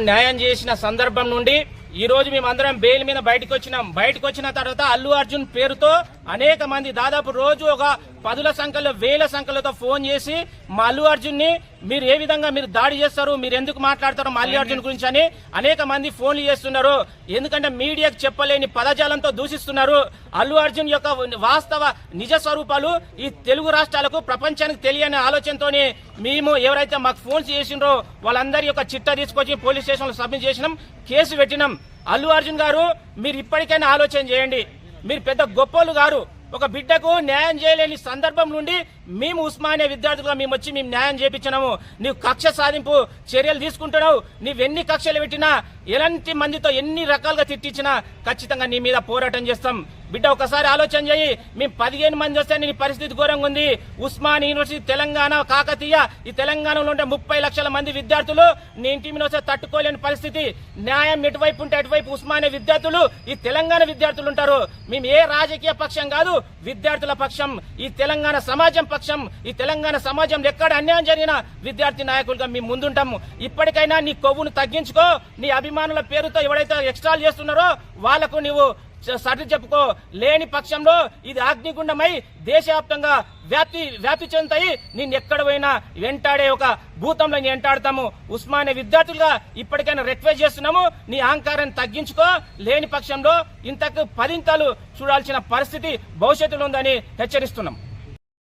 న్యాయం చేసిన సందర్భం నుండి ఈ రోజు మేమందరం బెయిల్ మీద బయటకు వచ్చిన తర్వాత అల్లు అర్జున్ పేరుతో అనేక మంది దాదాపు రోజు ఒక 10ల సంఖ్యలో 1000 సంఖ్యలతో ఫోన్ చేసి మా అల్లు అర్జున్ ని మీరు ఏ విధంగా మీరు దాడి చేస్తారు, మీరు ఎందుకు మాట్లాడతారు మా అల్లు అర్జున్ గురించి అని అనేక మంది ఫోన్లు చేస్తున్నారు. ఎందుకంటే మీడియాకు చెప్పలేని పదజాలంతో దూషిస్తున్నారు. అల్లు అర్జున్ యొక్క వాస్తవ నిజ స్వరూపాలు ఈ తెలుగు రాష్ట్రాలకు ప్రపంచానికి తెలియని ఆలోచనతోనే మేము ఎవరైతే మాకు ఫోన్స్ చేసిండ్రో వాళ్ళందరి యొక్క చిట్టా తీసుకొచ్చి పోలీస్ స్టేషన్ లో సబ్మిట్ చేసినాం, కేసు పెట్టినాం. అల్లు అర్జున్ గారు మీరు ఇప్పటికైనా ఆలోచన చేయండి. మీరు పెద్ద గొప్పోళ్ళు గారు. ఒక బిడ్డకు న్యాయం చేయలేని సందర్భం నుండి మేము ఉస్మానియా విద్యార్థులుగా మేము వచ్చి మేము న్యాయం చేపించినాము. నీవు కక్ష సాధింపు చర్యలు తీసుకుంటున్నావు. నీవెన్ని కక్షలు పెట్టినా, ఎలాంటి మందితో ఎన్ని రకాలుగా తిట్టించినా ఖచ్చితంగా నీ మీద పోరాటం చేస్తాం. బిడ్డ ఒకసారి ఆలోచన చేయి. మేము 15 మంది వస్తే నీ పరిస్థితి ఘోరంగా ఉంది. ఉస్మానియా యూనివర్సిటీ తెలంగాణ కాకతీయ ఈ తెలంగాణలో ఉండే 30 లక్షల మంది విద్యార్థులు నీ ఇంటి మీద వస్తే తట్టుకోలేని పరిస్థితి. న్యాయం ఎటువైపు ఉంటే అటువైపు ఉస్మానియా విద్యార్థులు ఈ తెలంగాణ విద్యార్థులు ఉంటారు. మేము ఏ రాజకీయ పక్షం కాదు, విద్యార్థుల పక్షం, ఈ తెలంగాణ సమాజం పక్షం. ఈ తెలంగాణ సమాజంలో ఎక్కడ అన్యాయం జరిగినా విద్యార్థి నాయకులుగా మేము ముందుంటాము. ఇప్పటికైనా నీ కొవ్వును తగ్గించుకో. నీ అభిమానుల పేరుతో ఎవరైతే ఎక్స్ట్రాల్ చేస్తున్నారో వాళ్లకు నీవు సర్ది చెప్పుకో. లేని పక్షంలో ఇది అగ్నిగుండమై దేశవ్యాప్తంగా వ్యాప్తి చెందుతాయి. నేను ఎక్కడ పోయినా వెంటాడే ఒక భూతంలో వెంటాడతాము. ఉస్మానియా విద్యార్థులుగా ఇప్పటికైనా రిక్వెస్ట్ చేస్తున్నాము, నీ అహంకారాన్ని తగ్గించుకో. లేని పక్షంలో ఇంతకు 10 చూడాల్సిన పరిస్థితి భవిష్యత్తులో ఉందని హెచ్చరిస్తున్నాం.